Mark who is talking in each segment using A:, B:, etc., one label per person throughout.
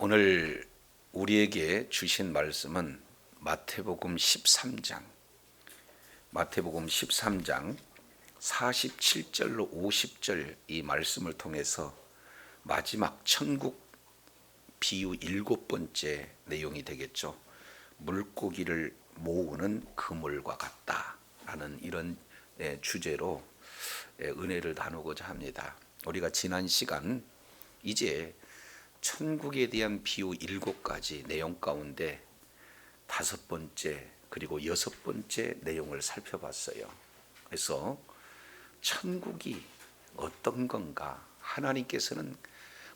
A: 오늘 우리에게 주신 말씀은 마태복음 13장 47절로 50절 이 말씀을 통해서 마지막 천국 비유 7번째 내용이 되겠죠. 물고기를 모으는 그물과 같다라는 이런 주제로 은혜를 나누고자 합니다. 우리가 지난 시간 이제 천국에 대한 비유 7가지 내용 가운데 5번째 그리고 6번째 내용을 살펴봤어요. 그래서 천국이 어떤 건가, 하나님께서는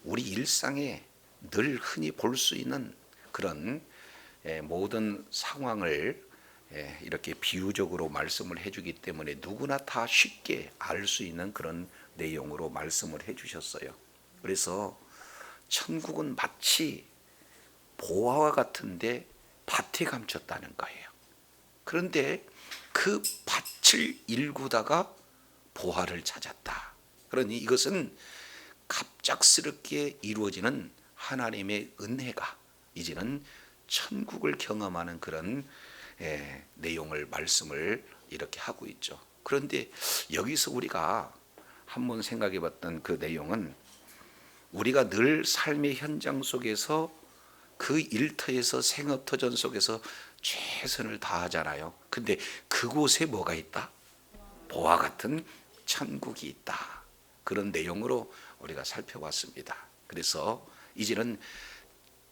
A: 우리 일상에 늘 흔히 볼 수 있는 그런 모든 상황을 이렇게 비유적으로 말씀을 해주기 때문에 누구나 다 쉽게 알 수 있는 그런 내용으로 말씀을 해주셨어요. 그래서 천국은 마치 보화와 같은데 밭에 감췄다는 거예요. 그런데 그 밭을 일구다가 보화를 찾았다. 그러니 이것은 갑작스럽게 이루어지는 하나님의 은혜가 이제는 천국을 경험하는 그런 내용을 말씀을 이렇게 하고 있죠. 그런데 여기서 우리가 한번 생각해 봤던 그 내용은 우리가 늘 삶의 현장 속에서 그 일터에서 생업터전 속에서 최선을 다하잖아요. 근데 그곳에 뭐가 있다? 보화 같은 천국이 있다. 그런 내용으로 우리가 살펴봤습니다. 그래서 이제는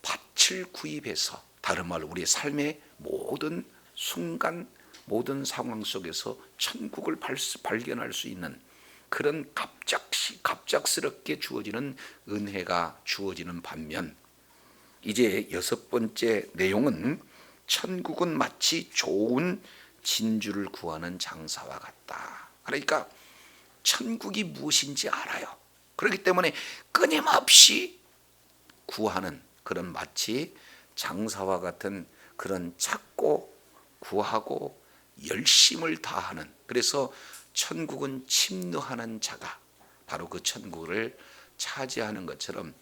A: 밭을 구입해서, 다른 말로 우리의 삶의 모든 순간 모든 상황 속에서 천국을 발견할 수 있는 그런 갑작스럽게 주어지는 은혜가 주어지는 반면, 이제 6번째 내용은 천국은 마치 좋은 진주를 구하는 장사와 같다. 그러니까 천국이 무엇인지 알아요. 그렇기 때문에 끊임없이 구하는 그런 마치 장사와 같은 그런 찾고 구하고 열심을 다하는, 그래서 천국은 침노하는 자가 바로 그 천국을 차지하는 것처럼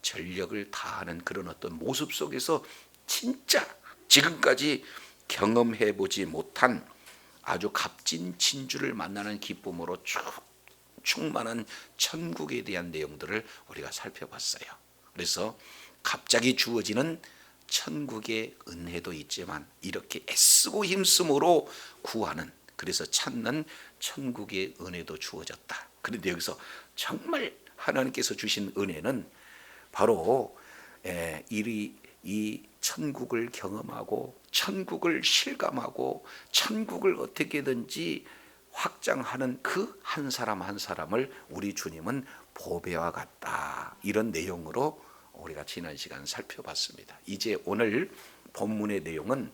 A: 전력을 다하는 그런 어떤 모습 속에서 진짜 지금까지 경험해 보지 못한 아주 값진 진주를 만나는 기쁨으로 충만한 천국에 대한 내용들을 우리가 살펴봤어요. 그래서 갑자기 주어지는 천국의 은혜도 있지만 이렇게 애쓰고 힘쓰므로 구하는, 그래서 찾는 천국의 은혜도 주어졌다. 그런데 여기서 정말 하나님께서 주신 은혜는 바로 이 천국을 경험하고 천국을 실감하고 천국을 어떻게든지 확장하는 그 한 사람 한 사람을 우리 주님은 보배와 같다. 이런 내용으로 우리가 지난 시간 살펴봤습니다. 이제 오늘 본문의 내용은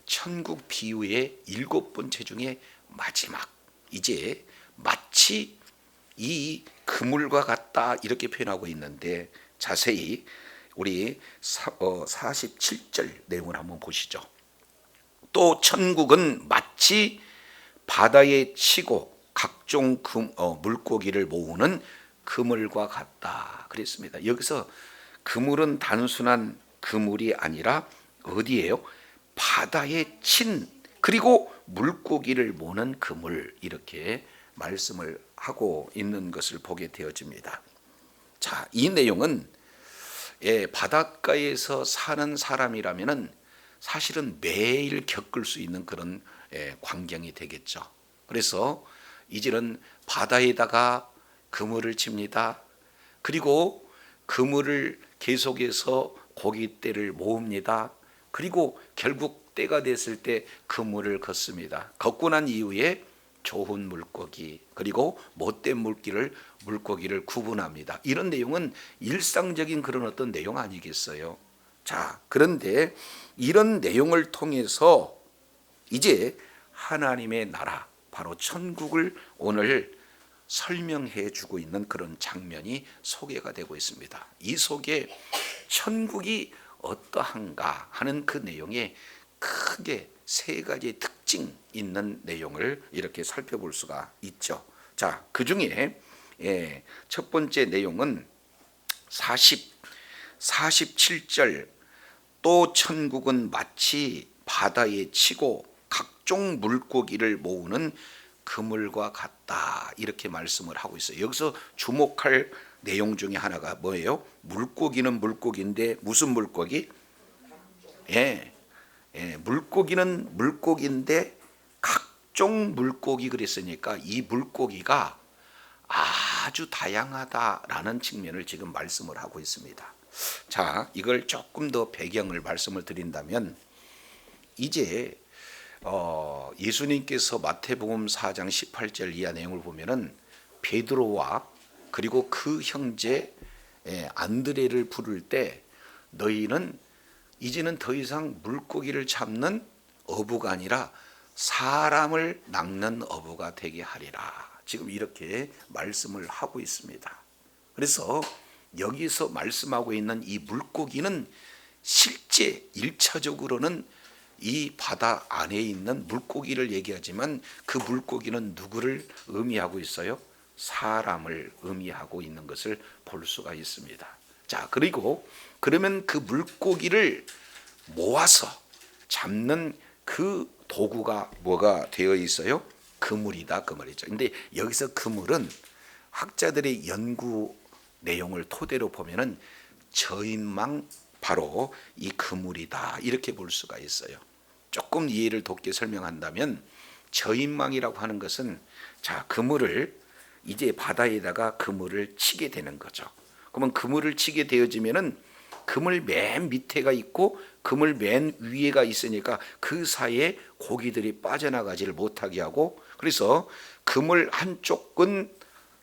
A: 천국 비유의 7번째 중에 마지막, 이제 마치 이 그물과 같다 이렇게 표현하고 있는데, 자세히 우리 47절 내용을 한번 보시죠. 또 천국은 마치 바다에 치고 각종 물고기를 모으는 그물과 같다 그랬습니다. 여기서 그물은 단순한 그물이 아니라 어디예요? 바다에 친 그리고 물고기를 모는 그물, 이렇게 말씀을 하고 있는 것을 보게 되어집니다. 자, 이 내용은 바닷가에서 사는 사람이라면은 사실은 매일 겪을 수 있는 그런 광경이 되겠죠. 그래서 이제는 바다에다가 그물을 칩니다. 그리고 그물을 계속해서 고깃대를 모읍니다. 그리고 결국 때가 됐을 때 그물을 걷습니다. 걷고 난 이후에 좋은 물고기 그리고 못된 물고기를 구분합니다. 이런 내용은 일상적인 그런 어떤 내용 아니겠어요? 자, 그런데 이런 내용을 통해서 이제 하나님의 나라, 바로 천국을 오늘 설명해 주고 있는 그런 장면이 소개가 되고 있습니다. 이 속에 천국이 어떠한가 하는 그 내용에 크게 3가지 특징 있는 내용을 이렇게 살펴볼 수가 있죠. 자, 그 중에 첫 번째 내용은 47절 또 천국은 마치 바다에 치고 각종 물고기를 모으는 그물과 같다 이렇게 말씀을 하고 있어요. 여기서 주목할 내용 중에 하나가 뭐예요? 물고기는 물고기인데 무슨 물고기? 물고기는 물고기인데 각종 물고기 그랬으니까 이 물고기가 아주 다양하다라는 측면을 지금 말씀을 하고 있습니다. 자, 이걸 조금 더 배경을 말씀을 드린다면 이제 예수님께서 마태복음 4장 18절 이하 내용을 보면은 베드로와 그리고 그 형제 안드레를 부를 때 너희는 이제는 더 이상 물고기를 잡는 어부가 아니라 사람을 낚는 어부가 되게 하리라. 지금 이렇게 말씀을 하고 있습니다. 그래서 여기서 말씀하고 있는 이 물고기는 실제 1차적으로는 이 바다 안에 있는 물고기를 얘기하지만 그 물고기는 누구를 의미하고 있어요? 사람을 의미하고 있는 것을 볼 수가 있습니다. 자, 그리고 그러면 그 물고기를 모아서 잡는 그 도구가 뭐가 되어 있어요? 그물이다 그 말이죠. 근데 여기서 그물은 학자들의 연구 내용을 토대로 보면은 저인망 바로 이 그물이다 이렇게 볼 수가 있어요. 조금 이해를 돕게 설명한다면 저인망이라고 하는 것은 자, 그물을 이제 바다에다가 그물을 치게 되는 거죠. 그러면 그물을 치게 되어지면은 그물 맨 밑에가 있고 그물 맨 위에가 있으니까 그 사이에 고기들이 빠져나가지를 못하게 하고, 그래서 그물 한쪽은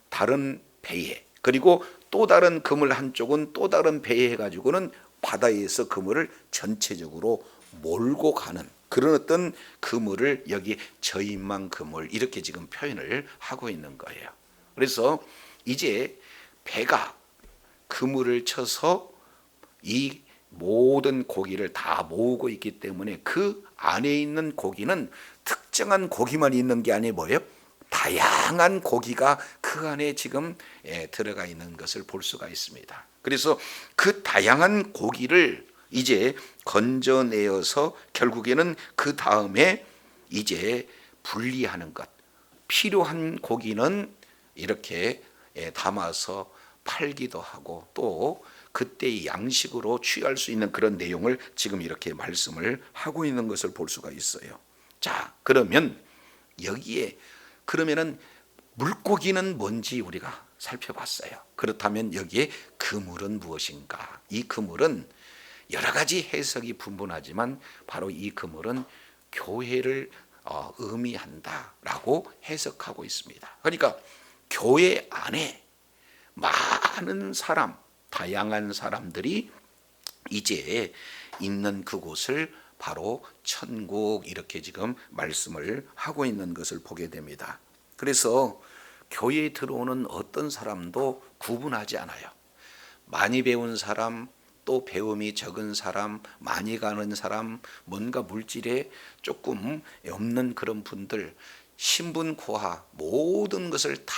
A: 다른 배에 그리고 또 다른 그물 한쪽은 또 다른 배에 해가지고는 바다에서 그물을 전체적으로 몰고 가는 그런 어떤 그물을 여기 저인망 그물 이렇게 지금 표현을 하고 있는 거예요. 그래서 이제 배가 그물을 쳐서 이 모든 고기를 다 모으고 있기 때문에 그 안에 있는 고기는 특정한 고기만 있는 게 아니에요. 뭐예요? 다양한 고기가 그 안에 지금 들어가 있는 것을 볼 수가 있습니다. 그래서 그 다양한 고기를 이제 건져내어서 결국에는 그 다음에 이제 분리하는 것, 필요한 고기는 이렇게 담아서 팔기도 하고 또 그때의 양식으로 취할 수 있는 그런 내용을 지금 이렇게 말씀을 하고 있는 것을 볼 수가 있어요. 자, 그러면 여기에 그러면은 물고기는 뭔지 우리가 살펴봤어요. 그렇다면 여기에 그물은 무엇인가? 이 그물은 여러 가지 해석이 분분하지만 바로 이 그물은 교회를 의미한다라고 해석하고 있습니다. 그러니까 교회 안에 많은 사람, 다양한 사람들이 이제 있는 그곳을 바로 천국 이렇게 지금 말씀을 하고 있는 것을 보게 됩니다. 그래서 교회에 들어오는 어떤 사람도 구분하지 않아요. 많이 배운 사람, 또 배움이 적은 사람, 많이 가는 사람, 뭔가 물질에 조금 없는 그런 분들, 신분 고하 모든 것을 다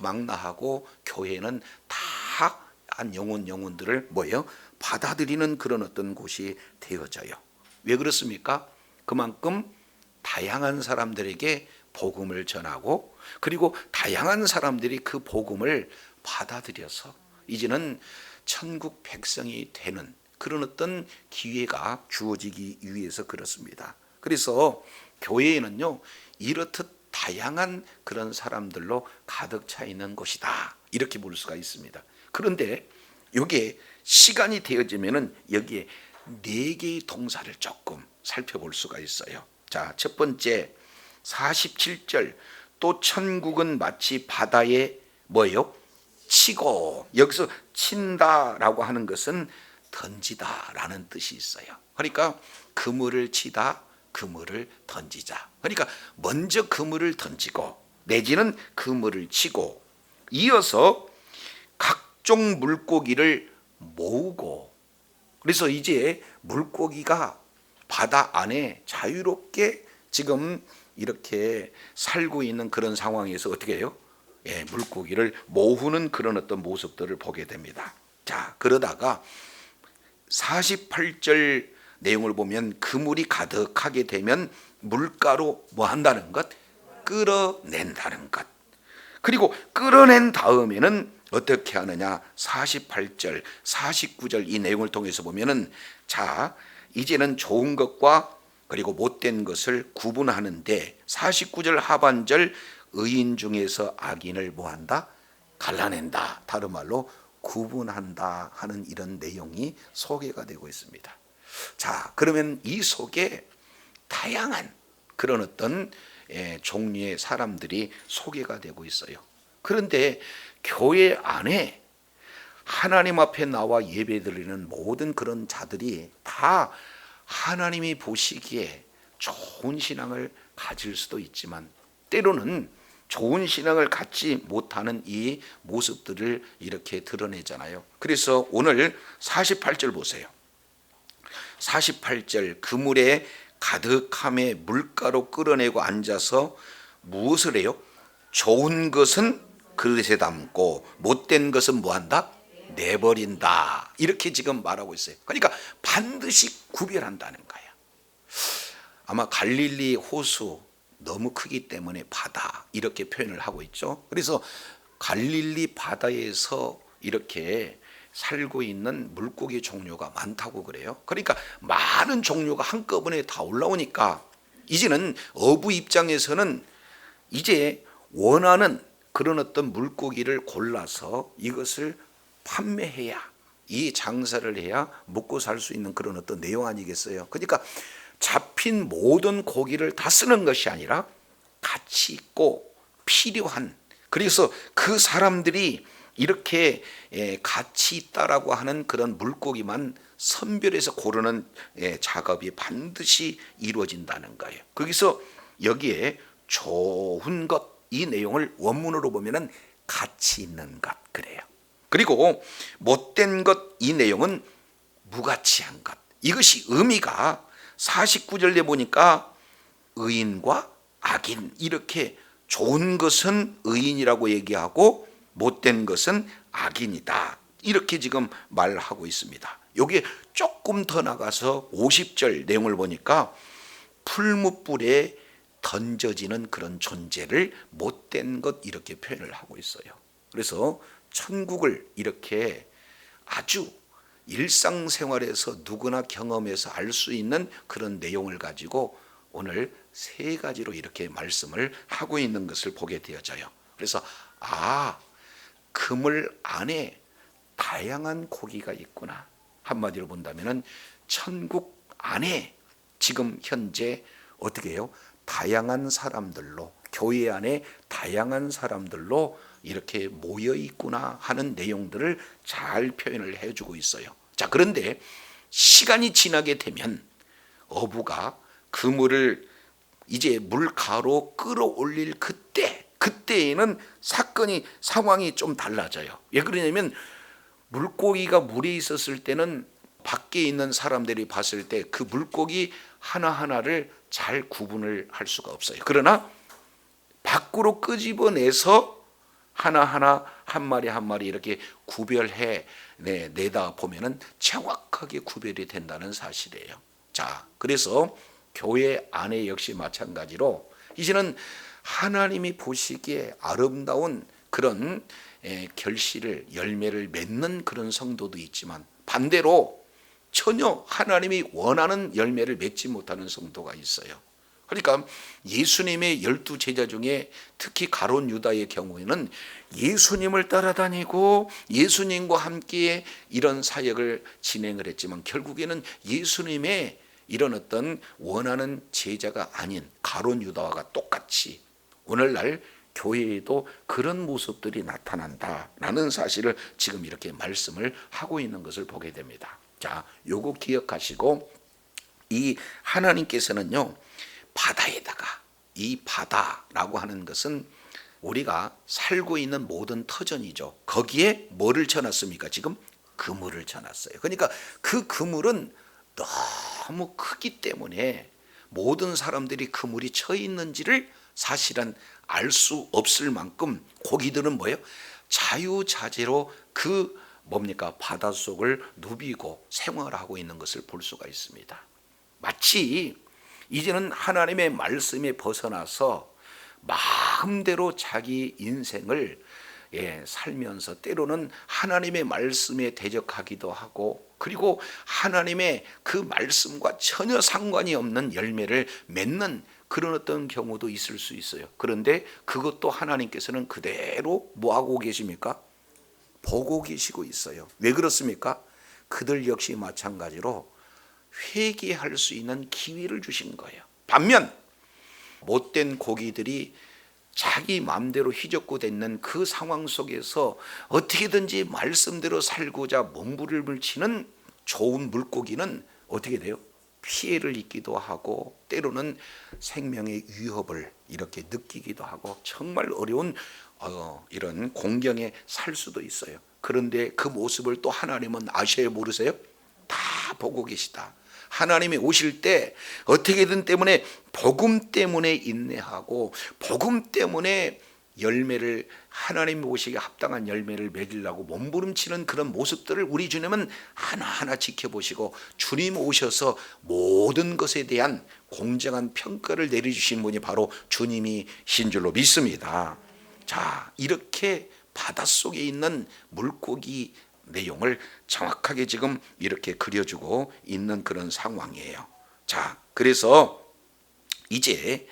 A: 망라하고 교회는 다한 영혼들을 뭐예요? 받아들이는 그런 어떤 곳이 되어져요. 왜 그렇습니까? 그만큼 다양한 사람들에게 복음을 전하고 그리고 다양한 사람들이 그 복음을 받아들여서 이제는 천국 백성이 되는 그런 어떤 기회가 주어지기 위해서 그렇습니다. 그래서 교회에는요 이렇듯 다양한 그런 사람들로 가득 차 있는 곳이다 이렇게 볼 수가 있습니다. 그런데 이게 시간이 되어지면은 여기에 네 개의 동사를 조금 살펴볼 수가 있어요. 자, 첫 번째 47절 또 천국은 마치 바다에 뭐예요? 치고, 여기서 친다라고 하는 것은 던지다라는 뜻이 있어요. 그러니까 그물을 치다, 그물을 던지자. 그러니까 먼저 그물을 던지고 내지는 그물을 치고 이어서 각종 물고기를 모으고, 그래서 이제 물고기가 바다 안에 자유롭게 지금 이렇게 살고 있는 그런 상황에서 어떻게 해요? 물고기를 모으는 그런 어떤 모습들을 보게 됩니다. 자, 그러다가 48절 내용을 보면 그물이 가득하게 되면 물가로 뭐 한다는 것? 끌어낸다는 것. 그리고 끌어낸 다음에는 어떻게 하느냐? 48절, 49절 이 내용을 통해서 보면은 자, 이제는 좋은 것과 그리고 못된 것을 구분하는데 49절 하반절 의인 중에서 악인을 뭐한다? 갈라낸다. 다른 말로 구분한다 하는 이런 내용이 소개가 되고 있습니다. 자, 그러면 이 속에 다양한 그런 어떤 종류의 사람들이 소개가 되고 있어요. 그런데 교회 안에 하나님 앞에 나와 예배드리는 모든 그런 자들이 다 하나님이 보시기에 좋은 신앙을 가질 수도 있지만 때로는 좋은 신앙을 갖지 못하는 이 모습들을 이렇게 드러내잖아요. 그래서 오늘 48절 보세요. 48절 그물에 가득함에 물가로 끌어내고 앉아서 무엇을 해요? 좋은 것은 그릇에 담고 못된 것은 뭐한다? 내버린다. 이렇게 지금 말하고 있어요. 그러니까 반드시 구별한다는 거예요. 아마 갈릴리 호수 너무 크기 때문에 바다 이렇게 표현을 하고 있죠. 그래서 갈릴리 바다에서 이렇게 살고 있는 물고기 종류가 많다고 그래요. 그러니까 많은 종류가 한꺼번에 다 올라오니까 이제는 어부 입장에서는 이제 원하는 그런 어떤 물고기를 골라서 이것을 판매해야 이 장사를 해야 먹고 살 수 있는 그런 어떤 내용 아니겠어요. 그러니까 잡힌 모든 고기를 다 쓰는 것이 아니라 가치 있고 필요한, 그래서 그 사람들이 이렇게 가치 있다라고 하는 그런 물고기만 선별해서 고르는 작업이 반드시 이루어진다는 거예요. 거기서 여기에 좋은 것, 이 내용을 원문으로 보면은 가치 있는 것 그래요. 그리고 못된 것, 이 내용은 무가치한 것. 이것이 의미가 49절에 보니까 의인과 악인, 이렇게 좋은 것은 의인이라고 얘기하고 못된 것은 악인이다, 이렇게 지금 말하고 있습니다. 여기에 조금 더 나가서 50절 내용을 보니까 풀무불에 던져지는 그런 존재를 못된 것 이렇게 표현을 하고 있어요. 그래서 천국을 이렇게 아주 일상생활에서 누구나 경험해서 알 수 있는 그런 내용을 가지고 오늘 세 가지로 이렇게 말씀을 하고 있는 것을 보게 되어져요. 그래서 그물 안에 다양한 고기가 있구나. 한마디로 본다면 천국 안에 지금 현재 어떻게 해요? 다양한 사람들로, 교회 안에 다양한 사람들로 이렇게 모여 있구나 하는 내용들을 잘 표현을 해주고 있어요. 자, 그런데 시간이 지나게 되면 어부가 그물을 이제 물가로 끌어올릴 그때에는 상황이 좀 달라져요. 왜 그러냐면 물고기가 물에 있었을 때는 밖에 있는 사람들이 봤을 때 그 물고기 하나하나를 잘 구분을 할 수가 없어요. 그러나 밖으로 끄집어내서 하나하나 한 마리 한 마리 이렇게 구별해 내다 보면은 정확하게 구별이 된다는 사실이에요. 자, 그래서 교회 안에 역시 마찬가지로 이제는 하나님이 보시기에 아름다운 그런 결실을, 열매를 맺는 그런 성도도 있지만 반대로 전혀 하나님이 원하는 열매를 맺지 못하는 성도가 있어요. 그러니까 예수님의 12 제자 중에 특히 가룟 유다의 경우에는 예수님을 따라다니고 예수님과 함께 이런 사역을 진행을 했지만 결국에는 예수님의 이런 어떤 원하는 제자가 아닌 가룟 유다와 똑같이 오늘날 교회에도 그런 모습들이 나타난다라는 사실을 지금 이렇게 말씀을 하고 있는 것을 보게 됩니다. 자, 요거 기억하시고 이 하나님께서는요, 바다에다가, 이 바다라고 하는 것은 우리가 살고 있는 모든 터전이죠. 거기에 뭐를 쳐놨습니까? 지금 그물을 쳐놨어요. 그러니까 그 그물은 너무 크기 때문에 모든 사람들이 그물이 쳐 있는지를 사실은 알 수 없을 만큼 고기들은 뭐예요? 자유자재로 그 뭡니까? 바닷속을 누비고 생활하고 있는 것을 볼 수가 있습니다. 마치 이제는 하나님의 말씀에 벗어나서 마음대로 자기 인생을 살면서 때로는 하나님의 말씀에 대적하기도 하고, 그리고 하나님의 그 말씀과 전혀 상관이 없는 열매를 맺는 그런 어떤 경우도 있을 수 있어요. 그런데 그것도 하나님께서는 그대로 뭐하고 계십니까? 보고 계시고 있어요. 왜 그렇습니까? 그들 역시 마찬가지로 회개할 수 있는 기회를 주신 거예요. 반면 못된 고기들이 자기 마음대로 휘젓고 댔는 그 상황 속에서 어떻게든지 말씀대로 살고자 몸부림을 치는 좋은 물고기는 어떻게 돼요? 피해를 입기도 하고 때로는 생명의 위협을 이렇게 느끼기도 하고 정말 어려운 이런 공경에 살 수도 있어요. 그런데 그 모습을 또 하나님은 아셔요, 모르세요? 다 보고 계시다. 하나님이 오실 때 어떻게든 때문에 복음 때문에 인내하고 복음 때문에 열매를, 하나님 오시기에 합당한 열매를 맺으려고 몸부림치는 그런 모습들을 우리 주님은 하나하나 지켜보시고 주님 오셔서 모든 것에 대한 공정한 평가를 내려주신 분이 바로 주님이신 줄로 믿습니다. 자, 이렇게 바닷속에 있는 물고기 내용을 정확하게 지금 이렇게 그려주고 있는 그런 상황이에요. 자, 그래서 이제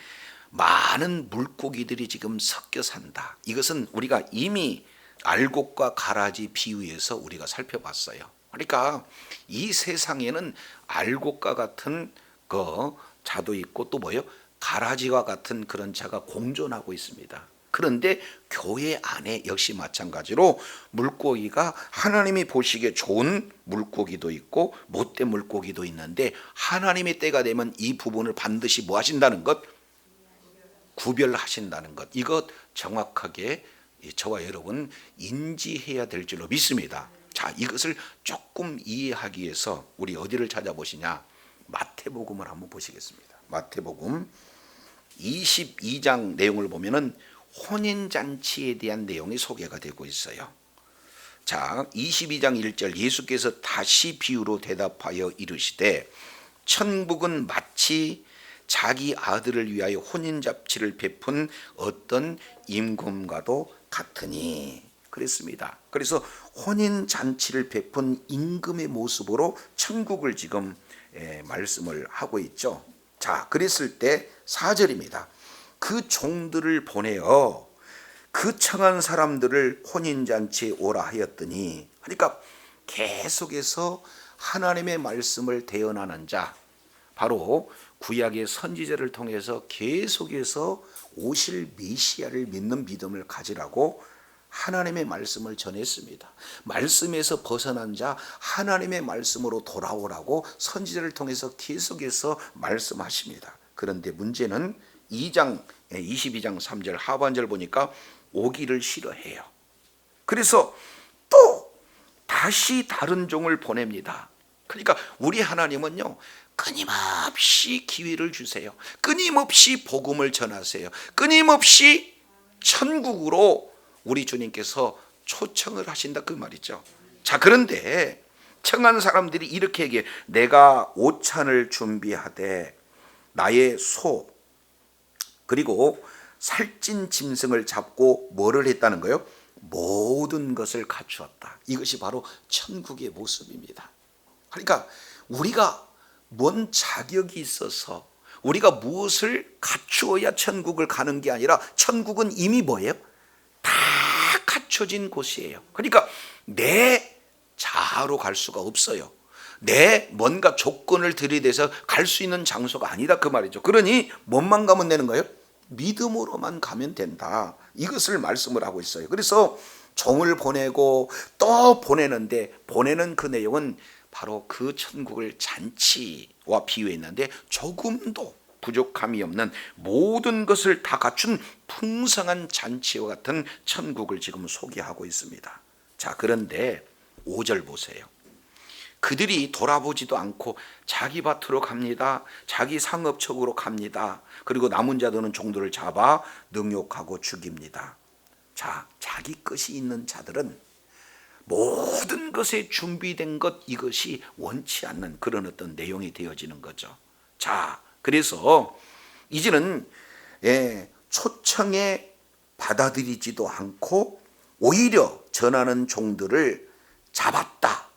A: 많은 물고기들이 지금 섞여 산다. 이것은 우리가 이미 알곡과 가라지 비유에서 우리가 살펴봤어요. 그러니까 이 세상에는 알곡과 같은 그 자도 있고 또 뭐예요? 가라지와 같은 그런 자가 공존하고 있습니다. 그런데 교회 안에 역시 마찬가지로 물고기가 하나님이 보시기에 좋은 물고기도 있고 못된 물고기도 있는데, 하나님의 때가 되면 이 부분을 반드시 뭐 하신다는 것? 구별하신다는 것. 이것 정확하게 저와 여러분 인지해야 될 줄로 믿습니다. 자, 이것을 조금 이해하기 위해서 우리 어디를 찾아보시냐? 마태복음을 한번 보시겠습니다. 마태복음 22장 내용을 보면은 혼인잔치에 대한 내용이 소개가 되고 있어요. 자, 22장 1절, 예수께서 다시 비유로 대답하여 이르시되 천국은 마치 자기 아들을 위하여 혼인잔치를 베푼 어떤 임금과도 같으니 그랬습니다. 그래서 혼인잔치를 베푼 임금의 모습으로 천국을 지금 말씀을 하고 있죠. 자, 그랬을 때 4절입니다. 그 종들을 보내어 그 청한 사람들을 혼인잔치에 오라 하였더니, 그러니까 계속해서 하나님의 말씀을 대언하는 자, 바로 구약의 선지자를 통해서 계속해서 오실 메시아를 믿는 믿음을 가지라고 하나님의 말씀을 전했습니다. 말씀에서 벗어난 자 하나님의 말씀으로 돌아오라고 선지자를 통해서 계속해서 말씀하십니다. 그런데 문제는 22장 3절 하반절 보니까 오기를 싫어해요. 그래서 또 다시 다른 종을 보냅니다. 그러니까 우리 하나님은요, 끊임없이 기회를 주세요. 끊임없이 복음을 전하세요. 끊임없이 천국으로 우리 주님께서 초청을 하신다 그 말이죠. 자, 그런데 청한 사람들이 이렇게 얘기해. 내가 오찬을 준비하되 나의 소 그리고 살찐 짐승을 잡고 뭐를 했다는 거예요? 모든 것을 갖추었다. 이것이 바로 천국의 모습입니다. 그러니까 우리가 뭔 자격이 있어서 우리가 무엇을 갖추어야 천국을 가는 게 아니라 천국은 이미 뭐예요? 다 갖춰진 곳이에요. 그러니까 내 자아로 갈 수가 없어요. 내 뭔가 조건을 들이대서 갈 수 있는 장소가 아니다 그 말이죠. 그러니 뭐만 가면 되는 거예요? 믿음으로만 가면 된다. 이것을 말씀을 하고 있어요. 그래서 종을 보내고 또 보내는데, 보내는 그 내용은 바로 그 천국을 잔치와 비유했는데 조금도 부족함이 없는 모든 것을 다 갖춘 풍성한 잔치와 같은 천국을 지금 소개하고 있습니다. 자, 그런데 5절 보세요. 그들이 돌아보지도 않고 자기 밭으로 갑니다. 자기 상업적으로 갑니다. 그리고 남은 자들은 종들을 잡아 능욕하고 죽입니다. 자, 자기 것이 있는 자들은 모든 것에 준비된 것, 이것이 원치 않는 그런 어떤 내용이 되어지는 거죠. 자, 그래서 이제는 초청에 받아들이지도 않고 오히려 전하는 종들을 잡았다.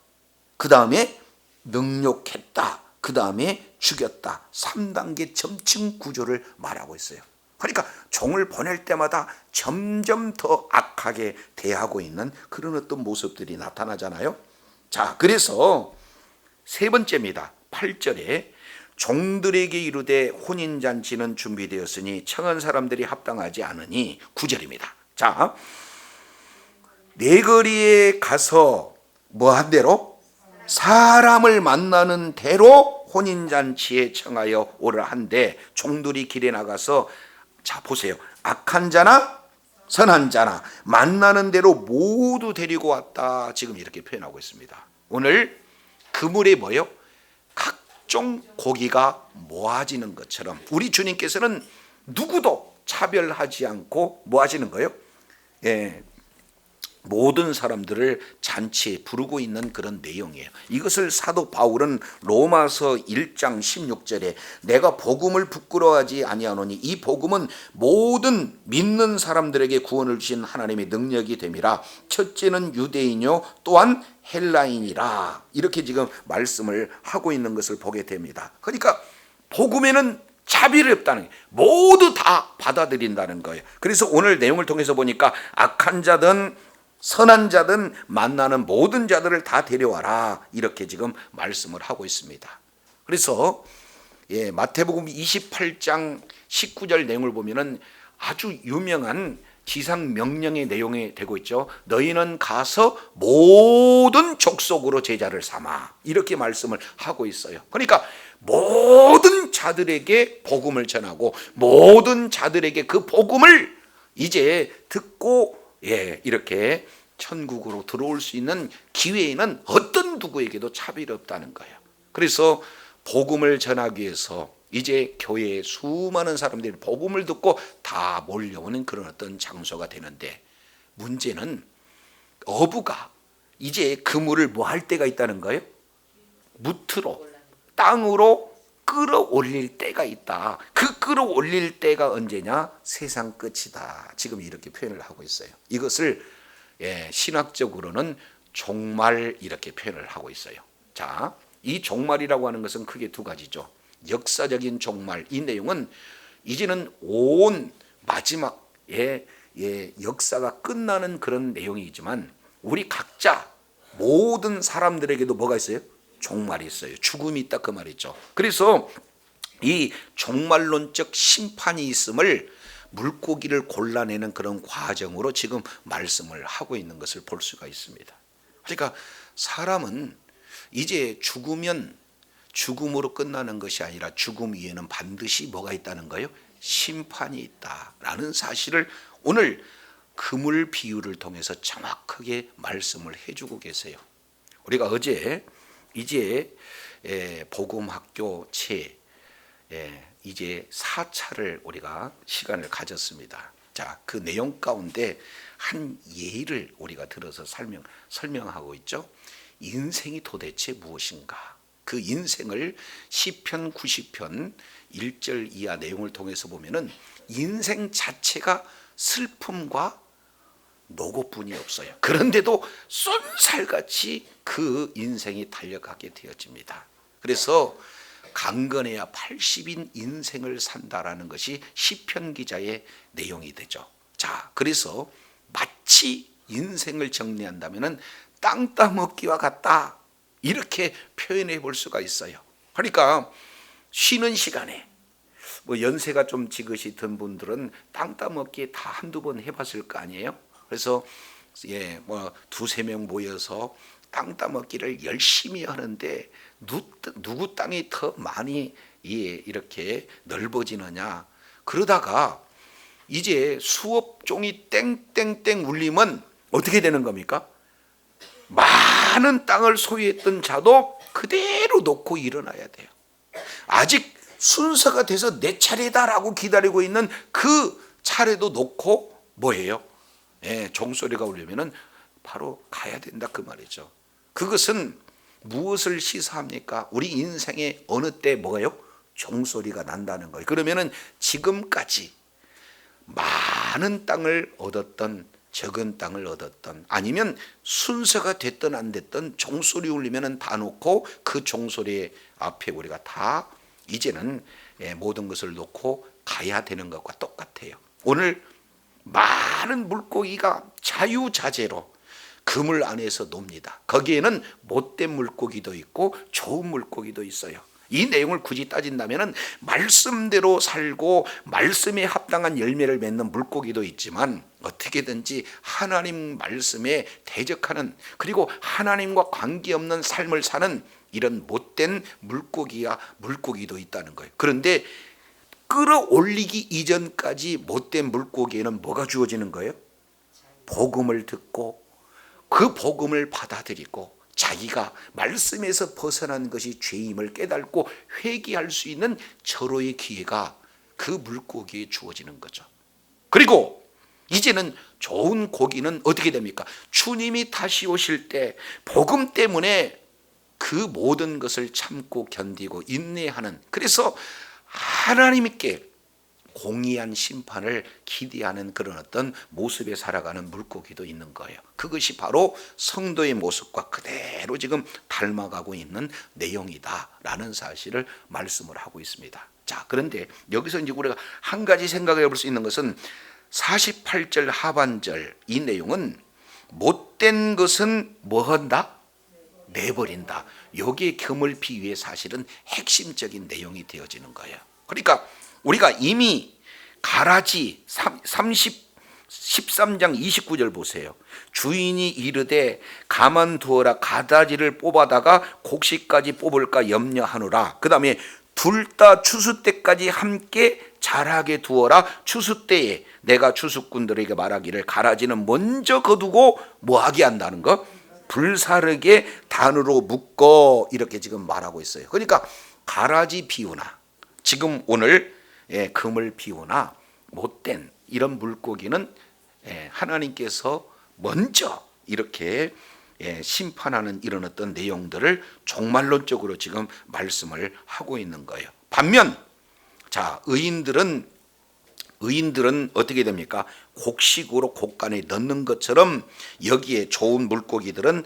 A: 그 다음에 능욕했다. 그 다음에 죽였다. 3단계 점층 구조를 말하고 있어요. 그러니까 종을 보낼 때마다 점점 더 악하게 대하고 있는 그런 어떤 모습들이 나타나잖아요. 자, 그래서 세 번째입니다. 8절에 종들에게 이르되 혼인잔치는 준비되었으니 청한 사람들이 합당하지 않으니 9절입니다. 자, 네거리에 가서 뭐 한 대로? 사람을 만나는 대로 혼인잔치에 청하여 오라 한데 종들이 길에 나가서, 자 보세요, 악한 자나 선한 자나 만나는 대로 모두 데리고 왔다. 지금 이렇게 표현하고 있습니다. 오늘 그물에 뭐요? 각종 고기가 모아지는 것처럼 우리 주님께서는 누구도 차별하지 않고 뭐 하시는 거예요? 모든 사람들을 잔치에 부르고 있는 그런 내용이에요. 이것을 사도 바울은 로마서 1장 16절에 내가 복음을 부끄러워하지 아니하노니 이 복음은 모든 믿는 사람들에게 구원을 주신 하나님의 능력이 됨이라. 첫째는 유대인이요 또한 헬라인이라. 이렇게 지금 말씀을 하고 있는 것을 보게 됩니다. 그러니까 복음에는 차별이 없다는 거예요. 모두 다 받아들인다는 거예요. 그래서 오늘 내용을 통해서 보니까 악한 자든 선한 자든 만나는 모든 자들을 다 데려와라. 이렇게 지금 말씀을 하고 있습니다. 그래서 마태복음 28장 19절 내용을 보면은 아주 유명한 지상 명령의 내용이 되고 있죠. 너희는 가서 모든 족속으로 제자를 삼아. 이렇게 말씀을 하고 있어요. 그러니까 모든 자들에게 복음을 전하고 모든 자들에게 그 복음을 이제 듣고 이렇게 천국으로 들어올 수 있는 기회에는 어떤 누구에게도 차별이 없다는 거예요. 그래서 복음을 전하기 위해서 이제 교회에 수많은 사람들이 복음을 듣고 다 몰려오는 그런 어떤 장소가 되는데, 문제는 어부가 이제 그물을 뭐 할 때가 있다는 거예요? 무트로 땅으로 끌어올릴 때가 있다. 그 끌어올릴 때가 언제냐? 세상 끝이다. 지금 이렇게 표현을 하고 있어요. 이것을 신학적으로는 종말 이렇게 표현을 하고 있어요. 자, 이 종말이라고 하는 것은 크게 두 가지죠. 역사적인 종말, 이 내용은 이제는 온 마지막에 역사가 끝나는 그런 내용이지만 우리 각자 모든 사람들에게도 뭐가 있어요? 종말이 있어요. 죽음이 있다 그 말이죠. 그래서 이 종말론적 심판이 있음을 물고기를 골라내는 그런 과정으로 지금 말씀을 하고 있는 것을 볼 수가 있습니다. 그러니까 사람은 이제 죽으면 죽음으로 끝나는 것이 아니라 죽음 위에는 반드시 뭐가 있다는 거예요? 심판이 있다라는 사실을 오늘 그물 비유를 통해서 정확하게 말씀을 해주고 계세요. 우리가 어제 이제 복음학교 이제 4차를 우리가 시간을 가졌습니다. 자, 그 내용 가운데 한 예를 우리가 들어서 설명하고 있죠. 인생이 도대체 무엇인가? 그 인생을 시편 90편 1절 이하 내용을 통해서 보면은 인생 자체가 슬픔과 노고뿐이 없어요. 그런데도 쏜살같이 그 인생이 달려가게 되어집니다. 그래서 강건해야 80인 인생을 산다라는 것이 시편 기자의 내용이 되죠. 자, 그래서 마치 인생을 정리한다면은 땅 따먹기와 같다. 이렇게 표현해 볼 수가 있어요. 그러니까 쉬는 시간에 뭐 연세가 좀 지긋이 든 분들은 땅 따먹기 다 한두 번 해봤을 거 아니에요. 그래서 뭐 두세 명 모여서 땅 따먹기를 열심히 하는데 누구 땅이 더 많이 이렇게 넓어지느냐. 그러다가 이제 수업 종이 땡땡땡 울리면 어떻게 되는 겁니까? 많은 땅을 소유했던 자도 그대로 놓고 일어나야 돼요. 아직 순서가 돼서 내 차례다라고 기다리고 있는 그 차례도 놓고 뭐예요? 종소리가 울리면은 바로 가야 된다 그 말이죠. 그것은 무엇을 시사합니까? 우리 인생의 어느 때 뭐가요? 종소리가 난다는 거예요. 그러면은 지금까지 많은 땅을 얻었던, 적은 땅을 얻었던, 아니면 순서가 됐든 안 됐든 종소리 울리면은 다 놓고 그 종소리 앞에 우리가 다 이제는 모든 것을 놓고 가야 되는 것과 똑같아요. 오늘 많은 물고기가 자유자재로 그물 안에서 놉니다. 거기에는 못된 물고기도 있고 좋은 물고기도 있어요. 이 내용을 굳이 따진다면 말씀대로 살고 말씀에 합당한 열매를 맺는 물고기도 있지만, 어떻게든지 하나님 말씀에 대적하는, 그리고 하나님과 관계없는 삶을 사는 이런 못된 물고기도 있다는 거예요. 그런데 끌어올리기 이전까지 못된 물고기에는 뭐가 주어지는 거예요? 복음을 듣고 그 복음을 받아들이고 자기가 말씀에서 벗어난 것이 죄임을 깨닫고 회개할 수 있는 절호의 기회가 그 물고기에 주어지는 거죠. 그리고 이제는 좋은 고기는 어떻게 됩니까? 주님이 다시 오실 때 복음 때문에 그 모든 것을 참고 견디고 인내하는, 그래서 하나님께 공의한 심판을 기대하는 그런 어떤 모습에 살아가는 물고기도 있는 거예요. 그것이 바로 성도의 모습과 그대로 지금 닮아가고 있는 내용이다라는 사실을 말씀을 하고 있습니다. 자, 그런데 여기서 이제 우리가 한 가지 생각해 볼 수 있는 것은 48절 하반절 이 내용은 못된 것은 뭐 한다? 내버린다. 여기에 금을 비유해 사실은 핵심적인 내용이 되어지는 거예요. 그러니까 우리가 이미 가라지 13장 29절 보세요. 주인이 이르되 가만두어라, 가라지를 뽑아다가 곡식까지 뽑을까 염려하노라. 그 다음에 둘 다 추수 때까지 함께 자라게 두어라. 추수 때에 내가 추수꾼들에게 말하기를 가라지는 먼저 거두고 뭐하게 한다는 거? 불사르게 단으로 묶어, 이렇게 지금 말하고 있어요. 그러니까 가라지 비유나 지금 오늘 금을 비우나 못된 이런 물고기는 하나님께서 먼저 이렇게 심판하는 이런 어떤 내용들을 종말론적으로 지금 말씀을 하고 있는 거예요. 반면 자, 의인들은 어떻게 됩니까? 곡식으로 곡간에 넣는 것처럼 여기에 좋은 물고기들은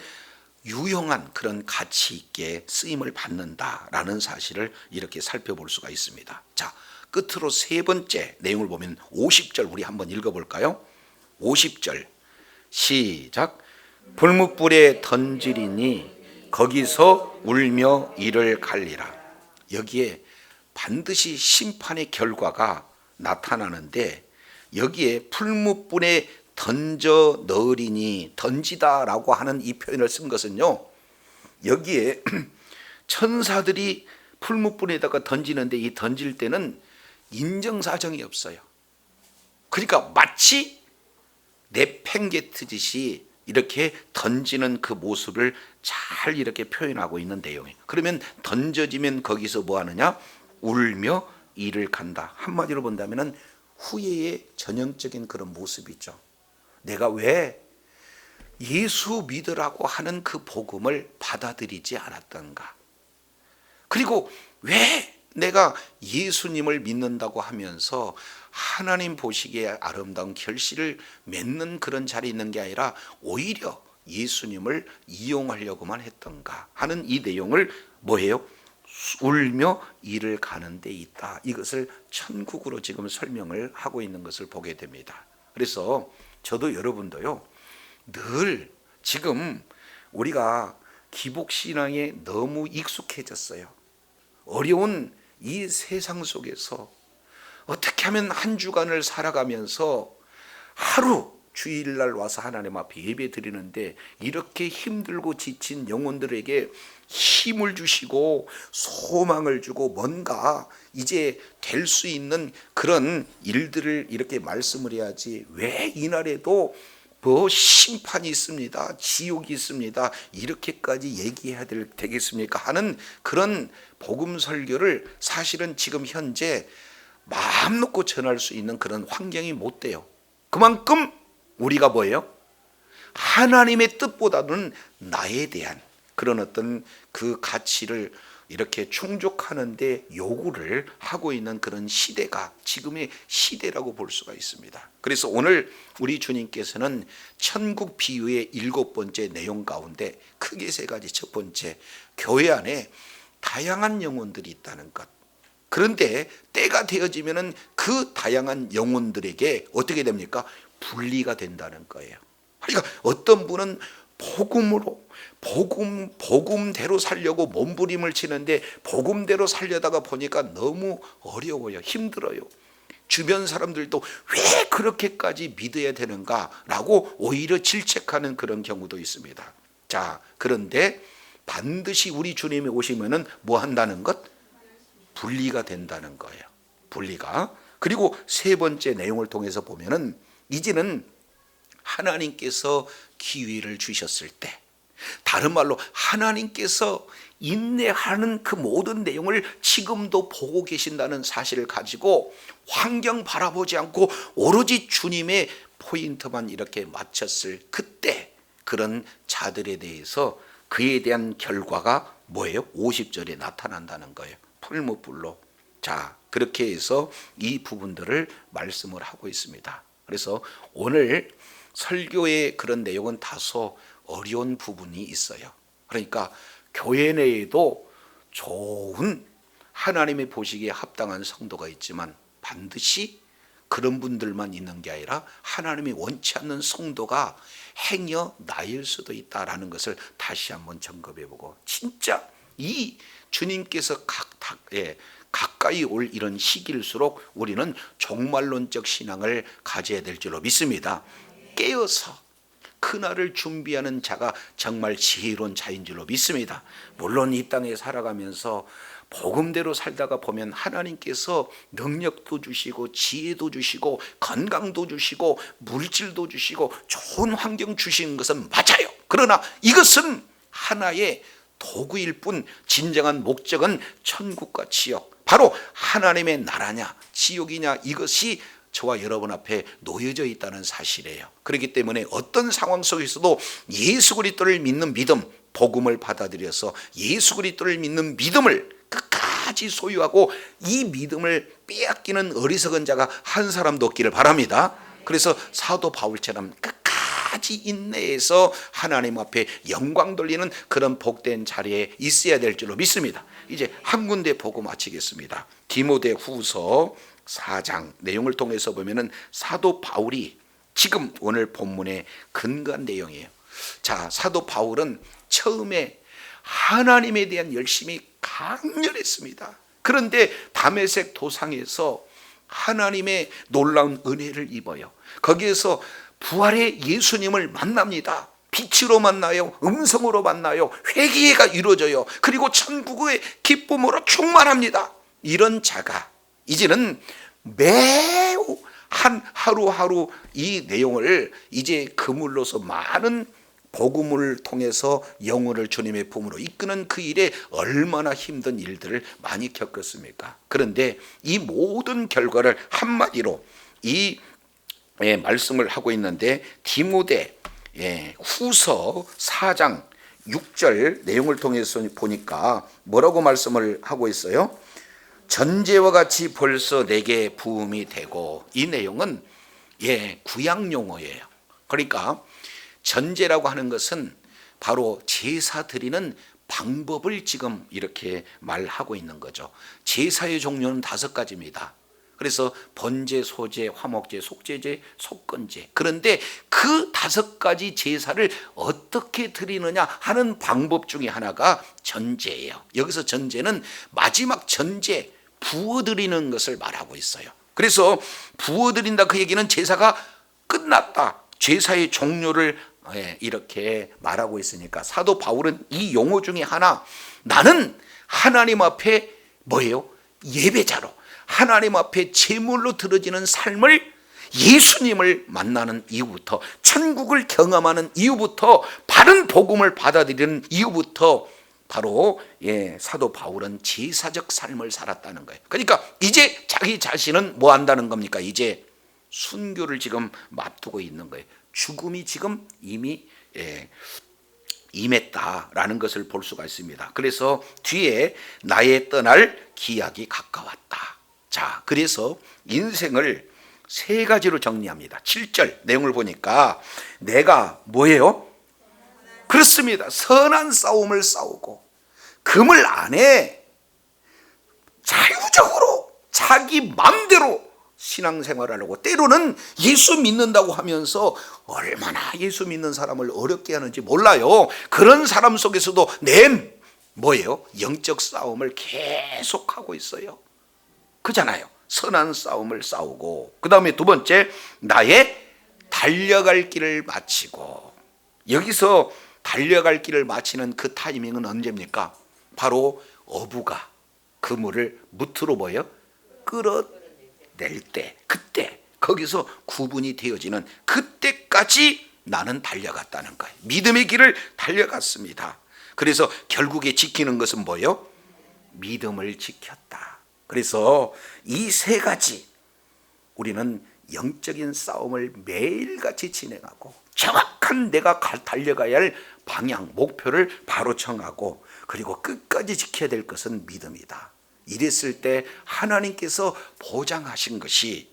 A: 유용한 그런 가치 있게 쓰임을 받는다라는 사실을 이렇게 살펴볼 수가 있습니다. 자, 끝으로 세 번째 내용을 보면 50절 우리 한번 읽어볼까요? 50절 시작. 불뭇불에 던지리니 거기서 울며 이를 갈리라. 여기에 반드시 심판의 결과가 나타나는데, 여기에 풀무불에 던져 넣으리니, 던지다라고 하는 이 표현을 쓴 것은요, 여기에 천사들이 풀무불에다가 던지는데 이 던질 때는 인정사정이 없어요. 그러니까 마치 내팽개트듯이 이렇게 던지는 그 모습을 잘 이렇게 표현하고 있는 내용이에요. 그러면 던져지면 거기서 뭐 하느냐? 울며 이를 간다. 한마디로 본다면 후회의 전형적인 그런 모습이죠. 내가 왜 예수 믿으라고 하는 그 복음을 받아들이지 않았던가? 그리고 왜 내가 예수님을 믿는다고 하면서 하나님 보시기에 아름다운 결실을 맺는 그런 자리에 있는 게 아니라 오히려 예수님을 이용하려고만 했던가 하는 이 내용을 뭐예요? 울며 이를 가는 데 있다. 이것을 천국으로 지금 설명을 하고 있는 것을 보게 됩니다. 그래서 저도 여러분도요, 늘 지금 우리가 기복신앙에 너무 익숙해졌어요. 어려운 이 세상 속에서 어떻게 하면 한 주간을 살아가면서 하루 주일날 와서 하나님 앞에 예배 드리는데 이렇게 힘들고 지친 영혼들에게 힘을 주시고 소망을 주고 뭔가 이제 될 수 있는 그런 일들을 이렇게 말씀을 해야지, 왜 이날에도 뭐 심판이 있습니다, 지옥이 있습니다, 이렇게까지 얘기해야 되겠습니까 하는 그런 복음 설교를 사실은 지금 현재 마음 놓고 전할 수 있는 그런 환경이 못 돼요. 그만큼 우리가 뭐예요? 하나님의 뜻보다는 나에 대한 그런 어떤 그 가치를 이렇게 충족하는데 요구를 하고 있는 그런 시대가 지금의 시대라고 볼 수가 있습니다. 그래서 오늘 우리 주님께서는 천국 비유의 7번째 내용 가운데 크게 3가지. 첫 번째, 교회 안에 다양한 영혼들이 있다는 것. 그런데 때가 되어지면은 그 다양한 영혼들에게 어떻게 됩니까? 분리가 된다는 거예요. 그러니까 어떤 분은 복음대로 살려고 몸부림을 치는데 복음대로 살려다가 보니까 너무 어려워요. 힘들어요. 주변 사람들도 왜 그렇게까지 믿어야 되는가라고 오히려 질책하는 그런 경우도 있습니다. 자, 그런데 반드시 우리 주님이 오시면은 뭐 한다는 것? 분리가 된다는 거예요. 분리가. 그리고 3번째 내용을 통해서 보면은 이제는 하나님께서 기회를 주셨을 때, 다른 말로 하나님께서 인내하는 그 모든 내용을 지금도 보고 계신다는 사실을 가지고 환경 바라보지 않고 오로지 주님의 포인트만 이렇게 맞췄을 그때 그런 자들에 대해서 그에 대한 결과가 뭐예요? 50절에 나타난다는 거예요. 풀무불로. 자, 그렇게 해서 이 부분들을 말씀을 하고 있습니다. 그래서 오늘 설교의 그런 내용은 다소 어려운 부분이 있어요. 그러니까 교회 내에도 좋은 하나님의 보시기에 합당한 성도가 있지만 반드시 그런 분들만 있는 게 아니라 하나님이 원치 않는 성도가 행여 나일 수도 있다라는 것을 다시 한번 점검해보고, 진짜 이 주님께서 가까이 올 이런 시기일수록 우리는 종말론적 신앙을 가져야 될 줄로 믿습니다. 깨어서 그날을 준비하는 자가 정말 지혜로운 자인 줄로 믿습니다. 물론 이 땅에 살아가면서 복음대로 살다가 보면 하나님께서 능력도 주시고 지혜도 주시고 건강도 주시고 물질도 주시고 좋은 환경 주시는 것은 맞아요. 그러나 이것은 하나의 도구일 뿐 진정한 목적은 천국과 지옥, 바로 하나님의 나라냐 지옥이냐, 이것이 저와 여러분 앞에 놓여져 있다는 사실이에요. 그렇기 때문에 어떤 상황 속에서도 예수 그리스도를 믿는 믿음, 복음을 받아들여서 예수 그리스도를 믿는 믿음을 끝까지 소유하고 이 믿음을 빼앗기는 어리석은 자가 한 사람도 없기를 바랍니다. 그래서 사도 바울처럼 끝까지 인내해서 하나님 앞에 영광 돌리는 그런 복된 자리에 있어야 될 줄로 믿습니다. 이제 한 군데 보고 마치겠습니다. 디모데후서 4장 내용을 통해서 보면은 사도 바울이 지금 오늘 본문의 근거한 내용이에요. 자, 사도 바울은 처음에 하나님에 대한 열심이 강렬했습니다. 그런데 다메섹 도상에서 하나님의 놀라운 은혜를 입어요. 거기에서 부활의 예수님을 만납니다. 빛으로 만나요. 음성으로 만나요. 회개가 이루어져요. 그리고 천국의 기쁨으로 충만합니다. 이런 자가 이제는 매우 하루하루 이 내용을 이제 그물로서 많은 복음을 통해서 영혼을 주님의 품으로 이끄는 그 일에 얼마나 힘든 일들을 많이 겪었습니까? 그런데 이 모든 결과를 한마디로 이 말씀을 하고 있는데, 디모데 후서 4장 6절 내용을 통해서 보니까 뭐라고 말씀을 하고 있어요? 전제와 같이 벌써 내게 부음이 되고, 이 내용은 구약 용어예요. 그러니까 전제라고 하는 것은 바로 제사 드리는 방법을 지금 이렇게 말하고 있는 거죠. 제사의 종류는 5가지입니다. 그래서 번제, 소제, 화목제, 속제제, 속건제. 그런데 그 5가지 제사를 어떻게 드리느냐 하는 방법 중에 하나가 전제예요. 여기서 전제는 마지막 전제, 부어드리는 것을 말하고 있어요. 그래서 부어드린다, 그 얘기는 제사가 끝났다, 제사의 종료를 이렇게 말하고 있으니까 사도 바울은 이 용어 중에 하나, 나는 하나님 앞에 뭐예요? 예배자로 하나님 앞에 제물로 드려지는 삶을, 예수님을 만나는 이후부터, 천국을 경험하는 이후부터, 바른 복음을 받아들이는 이후부터 바로 사도 바울은 제사적 삶을 살았다는 거예요. 그러니까 이제 자기 자신은 뭐 한다는 겁니까? 이제 순교를 지금 앞두고 있는 거예요. 죽음이 지금 이미 임했다라는 것을 볼 수가 있습니다. 그래서 뒤에 나의 떠날 기약이 가까웠다. 자, 그래서 인생을 세 가지로 정리합니다. 7절 내용을 보니까 내가 뭐예요? 그렇습니다. 선한 싸움을 싸우고 그물 안에 자유적으로 자기 마음대로 신앙생활하려고, 때로는 예수 믿는다고 하면서 얼마나 예수 믿는 사람을 어렵게 하는지 몰라요. 그런 사람 속에서도 내 뭐예요? 영적 싸움을 계속하고 있어요. 그잖아요. 선한 싸움을 싸우고, 그 다음에 두 번째, 나의 달려갈 길을 마치고. 여기서 달려갈 길을 마치는 그 타이밍은 언제입니까? 바로 어부가 그물을 무트로 뭐예요? 끌어낼 때, 그때 거기서 구분이 되어지는 그때까지 나는 달려갔다는 거예요. 믿음의 길을 달려갔습니다. 그래서 결국에 지키는 것은 뭐예요? 믿음을 지켰다. 그래서 이 세 가지, 우리는 영적인 싸움을 매일같이 진행하고 정확한 내가 달려가야 할 방향, 목표를 바로 정하고, 그리고 끝까지 지켜야 될 것은 믿음이다. 이랬을 때 하나님께서 보장하신 것이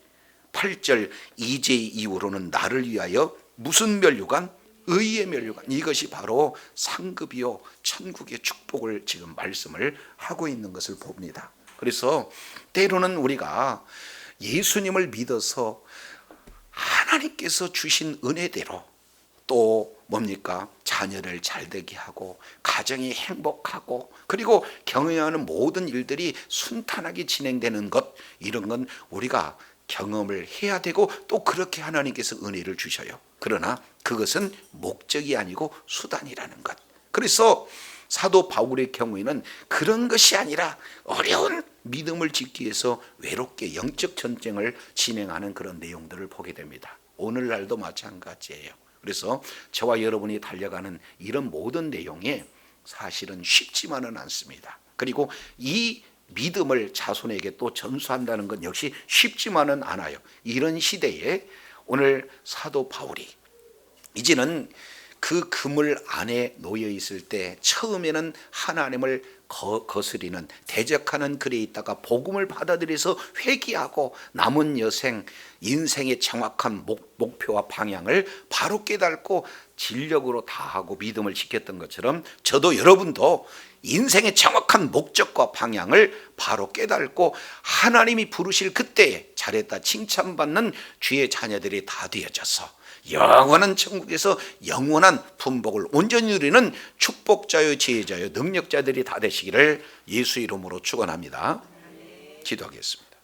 A: 8절 이제 이후로는 나를 위하여 무슨 면류관? 의의 면류관. 이것이 바로 상급이요 천국의 축복을 지금 말씀을 하고 있는 것을 봅니다. 그래서 때로는 우리가 예수님을 믿어서 하나님께서 주신 은혜대로 또 뭡니까? 자녀를 잘되게 하고 가정이 행복하고 그리고 경영하는 모든 일들이 순탄하게 진행되는 것, 이런 건 우리가 경험을 해야 되고 또 그렇게 하나님께서 은혜를 주셔요. 그러나 그것은 목적이 아니고 수단이라는 것. 그래서 사도 바울의 경우에는 그런 것이 아니라 어려운 믿음을 짓기 위해서 외롭게 영적 전쟁을 진행하는 그런 내용들을 보게 됩니다. 오늘날도 마찬가지예요. 그래서 저와 여러분이 달려가는 이런 모든 내용에 사실은 쉽지만은 않습니다. 그리고 이 믿음을 자손에게 또 전수한다는 건 역시 쉽지만은 않아요. 이런 시대에 오늘 사도 바울이 이제는 그 그물 안에 놓여 있을 때 처음에는 하나님을 거스리는 대적하는 글에 있다가 복음을 받아들여서 회개하고 남은 여생 인생의 정확한 목표와 방향을 바로 깨닫고 진력으로 다하고 믿음을 지켰던 것처럼 저도 여러분도 인생의 정확한 목적과 방향을 바로 깨닫고 하나님이 부르실 그때에 잘했다 칭찬받는 주의 자녀들이 다 되어져서 영원한 천국에서 영원한 분복을 온전히 누리는 축복자요 지혜자요 능력자들이 다 되시기를 예수 이름으로 축원합니다. 기도하겠습니다.